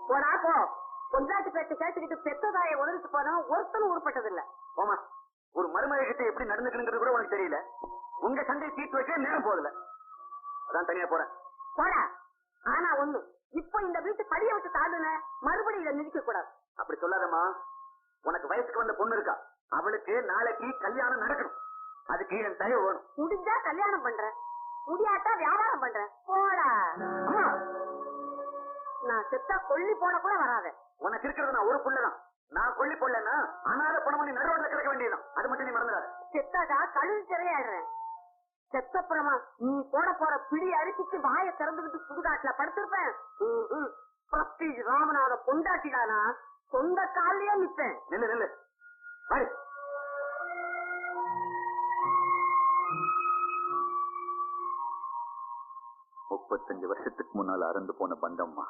போடா போ. பொண்டாட்டி பேச்ச கேட்டுக்கிட்டு பெத்ததாய உதறிட்டு போனோம் ஒருத்தனும் உருப்பட்டது இல்ல. போமா, ஒரு மருமக கிட்ட எப்படி நடந்துக்கணுங்கிறது கூட உனக்கு தெரியல. உங்க சண்டையை தீர்த்து வைக்க நேரம் போதில்ல. அதான் தனியா போறேன். போடா. ஆனா ஒண்ணு, இப்ப இந்த வீட்டு படிய விட்டு தாண்டுன மறுபடியும் இதை மிதிக்க கூடாது. அப்படி சொல்லாதம்மா. உனக்கு வயசுக்கு வந்த பொண்ணு இருக்கா, அவளுக்கு நாளைக்கு கல்யாணம் நடக்கணும். அதுக்கு என் தயவு வேணும். முடிஞ்சா கல்யாணம் பண்றேன், முடியாட்டா வியாபாரம் பண்றேன். போடா. நான் செத்தா கொல்லி போட கூட வராத. உனக்கு இருக்கிறது நான் ஒரு புள்ளதான். நான் கொல்லி போடலன்னா அனாத பணம் நீ நடுரோட்ல கிடக்க வேண்டியதுதான். அது மட்டும் நீ மறந்துடாத. செத்தாதா கழுது சிறையாடுறேன். செத்தப்புறமா நீ போட போற பிடி அரிசிக்கு வாயை திறந்துகிட்டு சுடுகாட்டுல படுத்திருப்பேன். பிரஸ்டீஜ் ராமநாத பொண்டாட்டிடானா சொந்த காலையே நிப்பேன். நில்லு நில்லு. 35 வருஷத்துக்கு முன்னால அறந்து போன பந்தம்மா